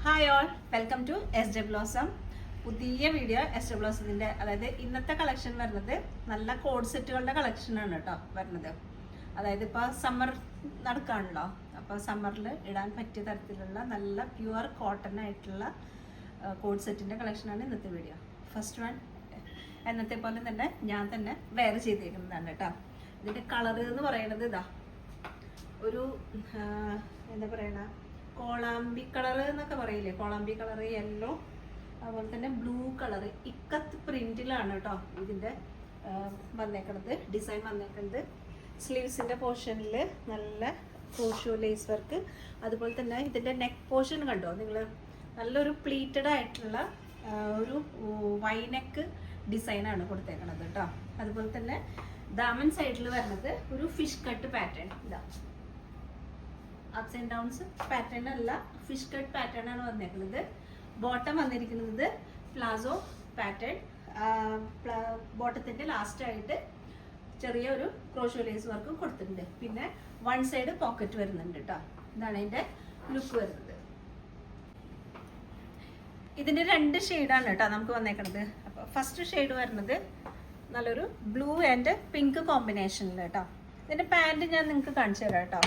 Hi all, welcome to S De Blossom. പുതിയ video S De ബ്ലോസത്തിൻ്റെ, അതായത് ഇന്നത്തെ കളക്ഷൻ വരുന്നത് നല്ല കോഡ് സെറ്റുകളുടെ കളക്ഷനാണ് കേട്ടോ വരുന്നത്. അതായത് ഇപ്പോൾ സമ്മർ നടക്കുകയാണല്ലോ, അപ്പോൾ സമ്മറിൽ ഇടാൻ പറ്റിയ തരത്തിലുള്ള നല്ല പ്യുവർ കോട്ടൺ ആയിട്ടുള്ള കോഡ് സെറ്റിൻ്റെ കളക്ഷനാണ് ഇന്നത്തെ വീഡിയോ. ഫസ്റ്റ് വൺ എന്നത്തെ പോലെ തന്നെ ഞാൻ തന്നെ വെയർ ചെയ്തേക്കുന്നതാണ് കേട്ടോ. ഇതിൻ്റെ കളറ് എന്ന് പറയുന്നത് ഇതാ ഒരു എന്താ പറയണ കോളാമ്പി കളർ എന്നൊക്കെ പറയില്ലേ, കോളാമ്പി കളർ, യെല്ലോ, അതുപോലെ തന്നെ ബ്ലൂ കളർ ഇക്കത്ത് പ്രിന്റിലാണ് കേട്ടോ ഇതിൻ്റെ വന്നേക്കണത്, ഡിസൈൻ വന്നേക്കുന്നത്. സ്ലീവ്സിൻ്റെ പോർഷനിൽ നല്ല ക്രോഷോ ലേസ് വർക്ക്, അതുപോലെ തന്നെ ഇതിൻ്റെ നെക്ക് പോർഷൻ കണ്ടോ നിങ്ങൾ, നല്ലൊരു പ്ലീറ്റഡ് ആയിട്ടുള്ള ഒരു വൈനെക്ക് ഡിസൈനാണ് കൊടുത്തേക്കണത് കേട്ടോ. അതുപോലെ തന്നെ ദാമൻ സൈഡിൽ വരുന്നത് ഒരു ഫിഷ് കട്ട് പാറ്റേൺ, ഇതാ അപ്സ് ആൻഡ് ഡൗൺസ് പാറ്റേൺ അല്ല, ഫിഷ് കട്ട് പാറ്റേൺ ആണ് വന്നേക്കുന്നത്. ബോട്ടം വന്നിരിക്കുന്നത് പ്ലാസോ പാറ്റേൺ, ബോട്ടത്തിന്റെ ലാസ്റ്റ് ആയിട്ട് ചെറിയൊരു ക്രോഷോ ലേസ് വർക്കും കൊടുത്തിട്ടുണ്ട്. പിന്നെ വൺ സൈഡ് പോക്കറ്റ് വരുന്നുണ്ട് കേട്ടോ. ഇതാണ് അതിന്റെ ലുക്ക് വരുന്നത്. ഇതിന്റെ രണ്ട് ഷെയ്ഡാണ് കേട്ടോ നമുക്ക് വന്നേക്കുന്നത്. അപ്പോൾ ഫസ്റ്റ് ഷെയ്ഡ് വരുന്നത് നല്ലൊരു ബ്ലൂ ആൻഡ് പിങ്ക് കോമ്പിനേഷനിൽ കേട്ടോ. ഇതിന്റെ പാൻറ് ഞാൻ നിങ്ങൾക്ക് കാണിച്ചു തരാം കേട്ടോ.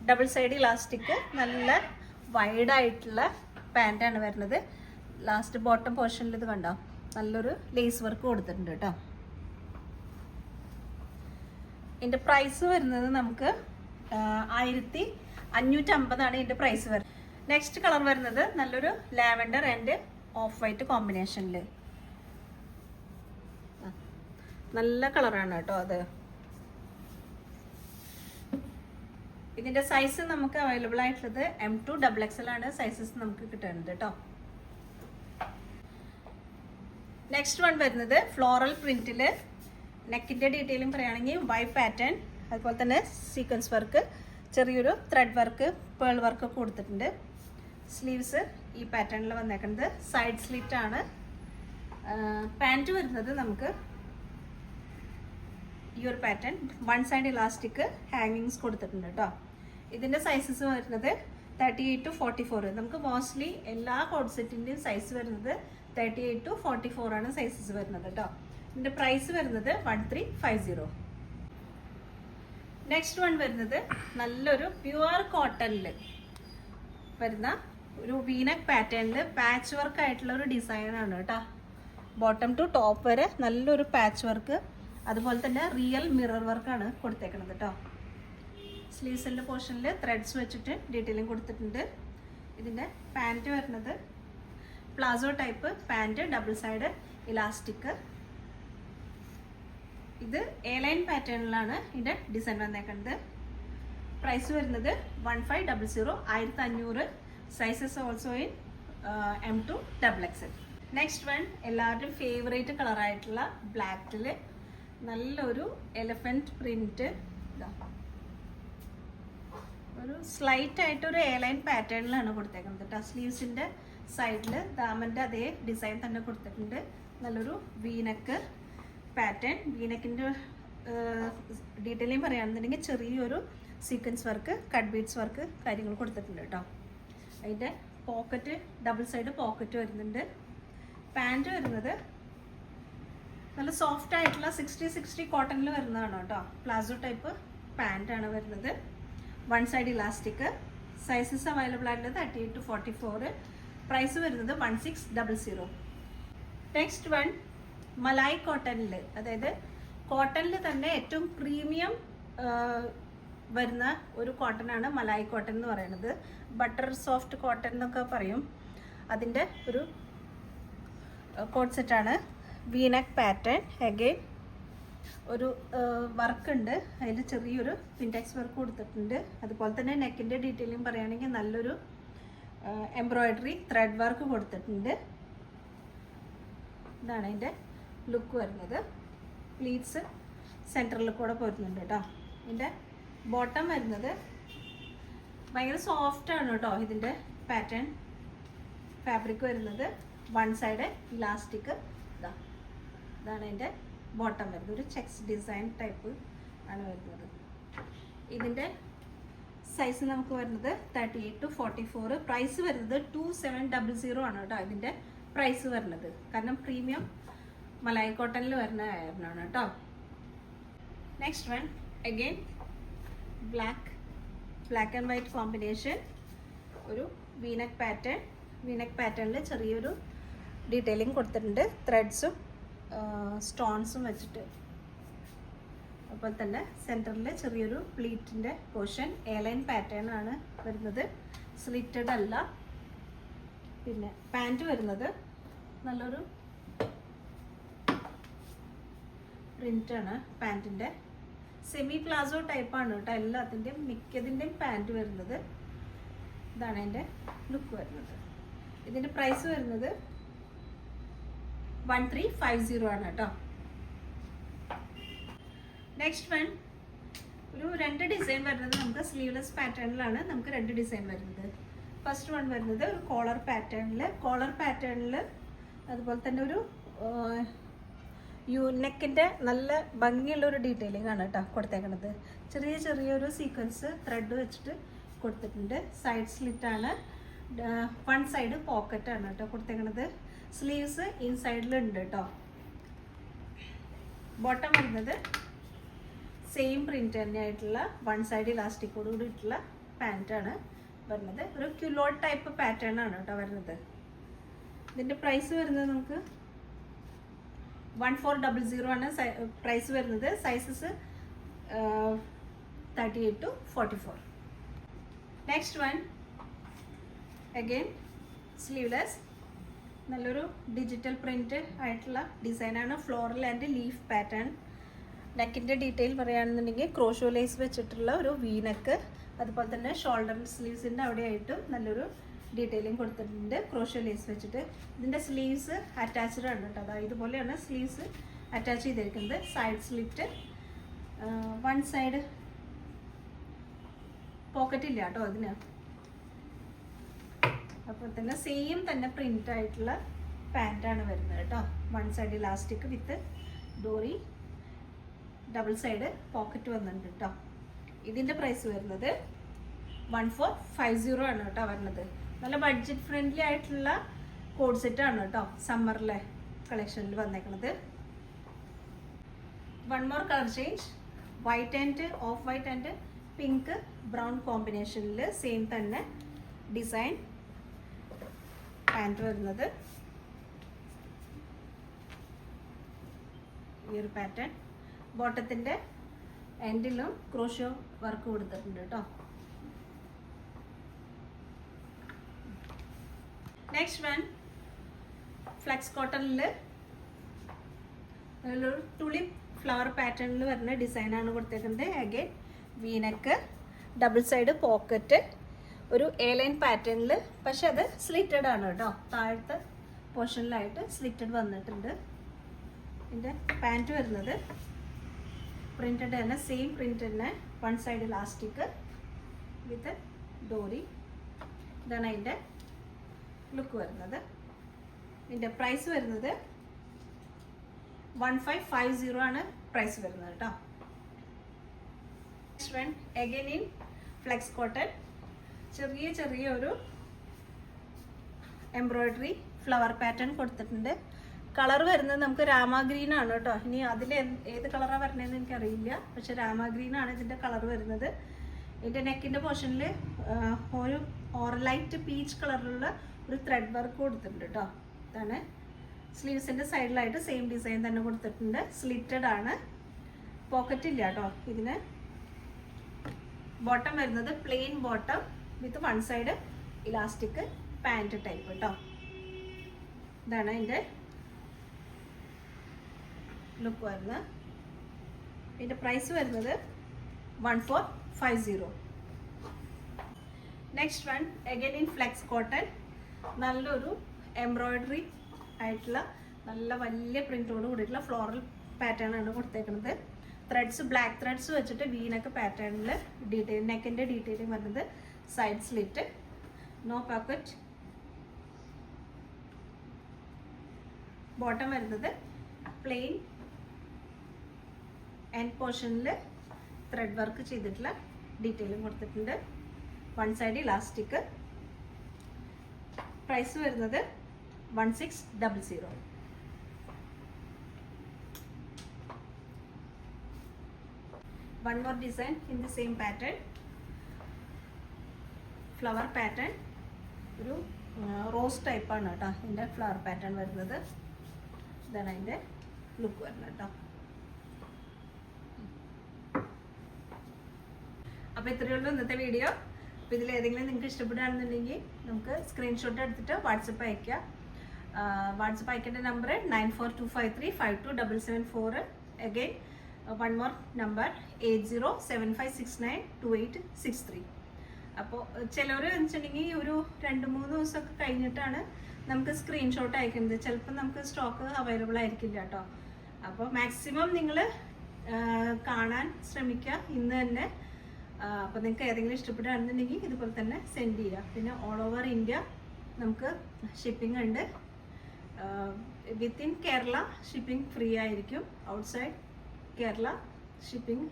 ഡബിൾ സൈഡ് ഇലാസ്റ്റിക്, നല്ല വൈഡ് ആയിട്ടുള്ള പാൻറ്റാണ് വരുന്നത്. ലാസ്റ്റ് ബോട്ടം പോർഷനിൽ ഇത് കണ്ടോ, നല്ലൊരു ലേസ് വർക്ക് കൊടുത്തിട്ടുണ്ട് കേട്ടോ. ഇതിൻ്റെ പ്രൈസ് വരുന്നത് നമുക്ക് 1550 ഇതിൻ്റെ പ്രൈസ് വരുന്നത്. നെക്സ്റ്റ് കളർ വരുന്നത് നല്ലൊരു ലാവൻഡർ ആൻഡ് ഓഫ് വൈറ്റ് കോമ്പിനേഷനിൽ, നല്ല കളറാണ് കേട്ടോ അത്. ഇതിന്റെ സൈസ് നമുക്ക് അവൈലബിൾ ആയിട്ടുള്ളത് M2 XXL ആണ് സൈസസ് നമുക്ക് കിട്ടുന്നത് കേട്ടോ. നെക്സ്റ്റ് വൺ വരുന്നത് ഫ്ലോറൽ പ്രിന്റിൽ, നെക്കിന്റെ ഡീറ്റെയിലും പറയുകയാണെങ്കിൽ വൈ പാറ്റേൺ, അതുപോലെ തന്നെ സീക്വൻസ് വർക്ക്, ചെറിയൊരു ത്രെഡ് വർക്ക്, പേൾ വർക്ക് ഒക്കെ കൊടുത്തിട്ടുണ്ട്. സ്ലീവ്സ് ഈ പാറ്റേണിൽ വന്നേക്കുന്നത്, സൈഡ് സ്ലിറ്റ് ആണ്. പാൻറ് വരുന്നത് നമുക്ക് ഈ ഒരു പാറ്റേൺ, വൺ സൈഡ് ഇലാസ്റ്റിക് ഹാങ്ങിങ്സ് കൊടുത്തിട്ടുണ്ട് കേട്ടോ. ഇതിൻ്റെ സൈസസ് വരുന്നത് 38 to 44. നമുക്ക് മോസ്റ്റ്ലി എല്ലാ കോഡ് സെറ്റിൻ്റെയും സൈസ് വരുന്നത് 38 to 44 ആണ് സൈസസ് വരുന്നത് കേട്ടോ. ഇതിൻ്റെ പ്രൈസ് വരുന്നത് 1350. നെക്സ്റ്റ് വൺ വരുന്നത് നല്ലൊരു പ്യുവർ കോട്ടണിൽ വരുന്ന ഒരു വീനക്ക് പാറ്റേണിൽ പാച്ച് വർക്ക് ആയിട്ടുള്ള ഒരു ഡിസൈനാണ് കേട്ടോ. ബോട്ടം ടു ടോപ്പ് വരെ നല്ലൊരു പാച്ച് വർക്ക്, അതുപോലെ തന്നെ റിയൽ മിറർ വർക്കാണ് കൊടുത്തേക്കുന്നത് കേട്ടോ. സ്ലീവ്സിൻ്റെ പോർഷനിൽ ത്രെഡ്സ് വെച്ചിട്ട് ഡീറ്റെയിലിംഗ് കൊടുത്തിട്ടുണ്ട്. ഇതിൻ്റെ പാൻറ്റ് വരുന്നത് palazzo type pant, double side elastic. ഇത് എ ലൈൻ പാറ്റേണിലാണ് ഇതിൻ്റെ ഡിസൈൻ വന്നേക്കുന്നത്. പ്രൈസ് വരുന്നത് 1500, 1500. Sizes also in M2 XXL. Next one എല്ലാവരുടെയും ഫേവറേറ്റ് കളറായിട്ടുള്ള ബ്ലാക്കിൽ നല്ലൊരു എലഫൻറ്റ് പ്രിന്റ്, ഒരു സ്ലൈറ്റ് ആയിട്ട് ഒരു എ ലൈൻ പാറ്റേണിലാണ് കൊടുത്തേക്കുന്നത് കേട്ടോ. സ്ലീവ്സിൻ്റെ സൈഡിൽ ദാമൻ്റെ അതേ ഡിസൈൻ തന്നെ കൊടുത്തിട്ടുണ്ട്. നല്ലൊരു വീനക്ക് പാറ്റേൺ, വീനക്കിൻ്റെ ഡീറ്റെയിലിംഗ് പറയുകയാണെന്നുണ്ടെങ്കിൽ ചെറിയൊരു sequence work, cut beads work കാര്യങ്ങൾ കൊടുത്തിട്ടുണ്ട് കേട്ടോ. അതിൻ്റെ പോക്കറ്റ്, ഡബിൾ സൈഡ് പോക്കറ്റ് വരുന്നുണ്ട്. പാൻറ് വരുന്നത് നല്ല സോഫ്റ്റ് ആയിട്ടുള്ള 60 കോട്ടണിൽ വരുന്നതാണ് കേട്ടോ. പ്ലാസോ ടൈപ്പ് പാൻറ്റാണ് വരുന്നത്. One side elastic. Sizes available ആയിട്ടുള്ളത് 38 to 44. പ്രൈസ് വരുന്നത് 1600. നെക്സ്റ്റ് വൺ മലായ് കോട്ടണിൽ, അതായത് കോട്ടണിൽ തന്നെ ഏറ്റവും പ്രീമിയം വരുന്ന ഒരു കോട്ടനാണ് മലായ് കോട്ടൺ എന്ന് പറയുന്നത്. ബട്ടർ സോഫ്റ്റ് കോട്ടൺ എന്നൊക്കെ പറയും. അതിൻ്റെ ഒരു കോട്ട് സെറ്റാണ്. വീനക്ക് പാറ്റേൺ, അഗെയിൻ ഒരു വർക്ക് ഉണ്ട്, അതിൽ ചെറിയൊരു പിൻടെക്സ് വർക്ക് കൊടുത്തിട്ടുണ്ട്. അതുപോലെ തന്നെ നെക്കിൻ്റെ ഡീറ്റെയിലിംഗ് പറയുകയാണെങ്കിൽ നല്ലൊരു എംബ്രോയിഡറി ത്രെഡ് വർക്ക് കൊടുത്തിട്ടുണ്ട്. ഇതാണ് അതിൻ്റെ ലുക്ക് വരുന്നത്. പ്ലീറ്റ്സ് സെൻറ്ററിൽ കൂടെ പോരുന്നുണ്ട് കേട്ടോ. ഇതിൻ്റെ ബോട്ടം വരുന്നത് ഭയങ്കര സോഫ്റ്റാണ് കേട്ടോ. ഇതിൻ്റെ പാറ്റേൺ ഫാബ്രിക് വരുന്നത് വൺ സൈഡ് ഇലാസ്റ്റിക്. ഇതാണ് അതിൻ്റെ ബോട്ടം വരുന്നത്, ഒരു ചെക്സ് ഡിസൈൻ ടൈപ്പ് ആണ് വരുന്നത്. ഇതിൻ്റെ സൈസ് നമുക്ക് വരുന്നത് 38 to 44. പ്രൈസ് വരുന്നത് 2700 ആണ് കേട്ടോ ഇതിൻ്റെ പ്രൈസ് വരുന്നത്. കാരണം പ്രീമിയം മലായി കോട്ടണിൽ വരുന്ന ആയതിനാണ് കേട്ടോ. Next one again black and white combination, ഒരു വീനക്ക് പാറ്റേണിൽ ചെറിയൊരു ഡീറ്റെയിലിംഗ് കൊടുത്തിട്ടുണ്ട്, ത്രെഡ്സും സ്റ്റോൺസും വെച്ചിട്ട്. അപ്പോൾ തന്നെ സെൻറ്ററിൽ ചെറിയൊരു പ്ലീറ്റിൻ്റെ പോർഷൻ എയർലൈൻ പാറ്റേൺ ആണ് വരുന്നത്, സ്ലിറ്റഡ് അല്ല. പിന്നെ പാൻറ് വരുന്നത് നല്ലൊരു പ്രിൻ്റാണ് പാൻറ്റിൻ്റെ. സെമി പ്ലാസോ ടൈപ്പാണ് കേട്ടോ എല്ലാത്തിൻ്റെയും മിക്കതിൻ്റെയും പാൻറ് വരുന്നത്. ഇതാണ് അതിൻ്റെ ലുക്ക് വരുന്നത്. ഇതിൻ്റെ പ്രൈസ് വരുന്നത് 1350 ആണ് കേട്ടോ. നെക്സ്റ്റ് വൺ ഒരു 2 ഡിസൈൻ വരുന്നത് നമുക്ക് സ്ലീവ്ലെസ് പാറ്റേണിലാണ്. നമുക്ക് 2 ഡിസൈൻ വരുന്നത്. ഫസ്റ്റ് വൺ വരുന്നത് ഒരു കോളർ പാറ്റേണിൽ അതുപോലെ തന്നെ ഒരു നെക്കിൻ്റെ നല്ല ഭംഗിയുള്ളൊരു ഡീറ്റെയിലിംഗ് ആണ് കേട്ടോ കൊടുത്തേക്കണത്. ചെറിയൊരു സീക്വൻസ് ത്രെഡ് വെച്ചിട്ട് കൊടുത്തിട്ടുണ്ട്. സൈഡ് സ്ലിറ്റാണ്, വൺ സൈഡ് പോക്കറ്റാണ് കേട്ടോ കൊടുത്തേക്കണത്. സ്ലീവ്സ് ഇൻസൈഡിലുണ്ട് കേട്ടോ. ബോട്ടം വരുന്നത് സെയിം പ്രിൻ്റ് തന്നെയായിട്ടുള്ള വൺ സൈഡ് ഇലാസ്റ്റിക്കോട് കൂടിയിട്ടുള്ള പാൻറ്റാണ് വരുന്നത്. ഒരു ക്യുലോട്ട് ടൈപ്പ് പാറ്റേൺ ആണ് കേട്ടോ വരുന്നത്. ഇതിൻ്റെ പ്രൈസ് വരുന്നത് നമുക്ക് 1400 ആണ് പ്രൈസ് വരുന്നത്. Sizes 38 to 44. Next one again sleeveless, നല്ലൊരു ഡിജിറ്റൽ പ്രിൻ്റ് ആയിട്ടുള്ള ഡിസൈനാണ്. Floral and leaf pattern. നെക്കിൻ്റെ ഡീറ്റെയിൽ പറയുകയാണെന്നുണ്ടെങ്കിൽ ക്രോഷോ ലേസ് വെച്ചിട്ടുള്ള ഒരു വീനക്ക്, അതുപോലെ തന്നെ ഷോൾഡർ സ്ലീവ്സിൻ്റെ അവിടെയായിട്ടും നല്ലൊരു ഡീറ്റെയിലിംഗ് കൊടുത്തിട്ടുണ്ട് ക്രോഷോ ലേസ് വെച്ചിട്ട്. ഇതിൻ്റെ സ്ലീവ്സ് അറ്റാച്ച്ഡ് ആണ് കേട്ടോ. അതായത് ഇതുപോലെയാണ് സ്ലീവ്സ് അറ്റാച്ച് ചെയ്തിരിക്കുന്നത്. Side slit, one side pocket ഇല്ല കേട്ടോ ഇതിന്. അപ്പോൾ തന്നെ സെയിം തന്നെ പ്രിൻ്റ് ആയിട്ടുള്ള പാൻറ്റാണ് വരുന്നത് കേട്ടോ. വൺ സൈഡ് ഇലാസ്റ്റിക് വിത്ത് ഡോറി, ഡബിൾ സൈഡ് പോക്കറ്റ് വന്നിട്ടുണ്ട് കേട്ടോ. ഇതിൻ്റെ പ്രൈസ് വരുന്നത് 1450 ആണ് കേട്ടോ വരുന്നത്. നല്ല ബഡ്ജറ്റ് ഫ്രണ്ട്ലി ആയിട്ടുള്ള കോഡ് സെറ്റാണ് കേട്ടോ സമ്മറിലെ കളക്ഷനിൽ വന്നേക്കുന്നത്. One more colour change, off white and pink brown കോമ്പിനേഷനിൽ സെയിം തന്നെ ഡിസൈൻ പാൻറ് വരുന്നത്. ഈ ഒരു പാറ്റേൺ ബോട്ടത്തിൻ്റെ എൻഡിലും ക്രോഷോ വർക്ക് കൊടുത്തിട്ടുണ്ട് കേട്ടോ. നെക്സ്റ്റ് വൺ ഫ്ലെക്സ് കോട്ടണിൽ ഒരു തുളിപ്പ് ഫ്ലവർ പാറ്റേണിൽ വരുന്ന ഡിസൈനാണ് കൊടുത്തേക്കുന്നത്. Again V-neck, double side pocket, ഒരു എയർലൈൻ പാറ്റേണിൽ, പക്ഷെ അത് സ്ലിറ്റഡ് ആണ് കേട്ടോ. താഴത്തെ പോർഷനിലായിട്ട് സ്ലിറ്റഡ് വന്നിട്ടുണ്ട്. ഇതിൻ്റെ പാൻറ്റ് വരുന്നത് പ്രിൻറ്റഡ് തന്നെ, സെയിം പ്രിൻ്റ് തന്നെ, വൺ സൈഡ് ഇലാസ്റ്റിക് വിത്ത് ഡോറി. ഇതാണ് അതിൻ്റെ ലുക്ക് വരുന്നത്. ഇതിൻ്റെ പ്രൈസ് വരുന്നത് 1550 ആണ് പ്രൈസ് വരുന്നത് കേട്ടോ. Next one again in flex cotton, ചെറിയൊരു എംബ്രോയിഡറി ഫ്ലവർ പാറ്റേൺ കൊടുത്തിട്ടുണ്ട്. കളർ വരുന്നത് നമുക്ക് രാമ ഗ്രീൻ ആണ് കേട്ടോ. ഇനി അതിൽ ഏത് കളറാണ് വരുന്നതെന്ന് എനിക്കറിയില്ല, പക്ഷെ രാമ ഗ്രീൻ ആണ് ഇതിൻ്റെ കളർ വരുന്നത്. ഇതിൻ്റെ നെക്കിൻ്റെ പോർഷനിൽ ഒരു ലൈറ്റ് പീച്ച് കളറിലുള്ള ഒരു ത്രെഡ് വർക്ക് കൊടുത്തിട്ടുണ്ട് കേട്ടോ. ഇതാണ് സ്ലീവ്സിൻ്റെ സൈഡിലായിട്ട് സെയിം ഡിസൈൻ തന്നെ കൊടുത്തിട്ടുണ്ട്. സ്ലിറ്റഡ് ആണ്, പോക്കറ്റ് ഇല്ല കേട്ടോ ഇതിന്. ബോട്ടം വരുന്നത് plain bottom with one side elastic pant type കേട്ടോ. ഇതാണ് അതിൻ്റെ ലുക്ക് വരുന്നത്. ഇതിൻ്റെ പ്രൈസ് വരുന്നത് 1450. Next one again in flex cotton, നല്ലൊരു എംബ്രോയിഡറി ആയിട്ടുള്ള നല്ല വലിയ പ്രിൻറ്റോട് കൂടിയിട്ടുള്ള ഫ്ലോറൽ പാറ്റേൺ ആണ് കൊടുത്തേക്കുന്നത്. ത്രെഡ്സ് ബ്ലാക്ക് ത്രെഡ്സ് വെച്ചിട്ട് വീനൊക്കെ പാറ്റേണിൽ നെക്കിൻ്റെ ഡീറ്റെയിലിംഗ് വരുന്നത്. Side slit, no pocket. Bottom വരുന്നത് പ്ലെയിൻ, എൻഡ് പോർഷനിൽ ത്രെഡ് വർക്ക് ചെയ്തിട്ടുള്ള ഡീറ്റെയിലും കൊടുത്തിട്ടുണ്ട്. One side elastic. പ്രൈസ് വരുന്നത് 1600. One more design in the same pattern, flower pattern. ഒരു റോസ് ടൈപ്പ് ആണ് കേട്ടോ ഇതിൻ്റെ ഫ്ലവർ പാറ്റേൺ വരുന്നത്. ഇതാണ് അതിൻ്റെ ലുക്ക് വരുന്നത് കേട്ടോ. അപ്പോൾ ഇത്രയേ ഉള്ളൂ ഇന്നത്തെ വീഡിയോ. അപ്പോൾ ഇതിൽ ഏതെങ്കിലും നിങ്ങൾക്ക് ഇഷ്ടപ്പെടുകയാണെന്നുണ്ടെങ്കിൽ നമുക്ക് സ്ക്രീൻഷോട്ട് എടുത്തിട്ട് വാട്സപ്പ് അയക്കുക. വാട്സപ്പ് അയക്കേണ്ട number 9425352774. Again one more number 8075692863. അപ്പോൾ ചിലർ വെച്ചിട്ടുണ്ടെങ്കിൽ ഒരു 2-3 ദിവസമൊക്കെ കഴിഞ്ഞിട്ടാണ് നമുക്ക് സ്ക്രീൻഷോട്ട് അയക്കുന്നത്. ചിലപ്പോൾ നമുക്ക് സ്റ്റോക്ക് അവൈലബിൾ ആയിരിക്കില്ല കേട്ടോ. അപ്പോൾ മാക്സിമം നിങ്ങൾ കാണാൻ ശ്രമിക്കുക ഇന്ന് തന്നെ. അപ്പോൾ നിങ്ങൾക്ക് ഏതെങ്കിലും ഇഷ്ടപ്പെടുകയാണെന്നുണ്ടെങ്കിൽ ഇതുപോലെ തന്നെ സെൻഡ് ചെയ്യുക. പിന്നെ ഓൾ ഓവർ ഇന്ത്യ നമുക്ക് ഷിപ്പിംഗ് ഉണ്ട്. വിത്തിൻ കേരള ഷിപ്പിംഗ് ഫ്രീ ആയിരിക്കും. ഔട്ട്സൈഡ് കേരള ഷിപ്പിംഗ്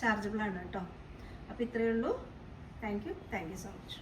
ചാർജബിൾ ആണ് കേട്ടോ. അപ്പോൾ ഇത്രയേ ഉള്ളൂ. Thank you so much.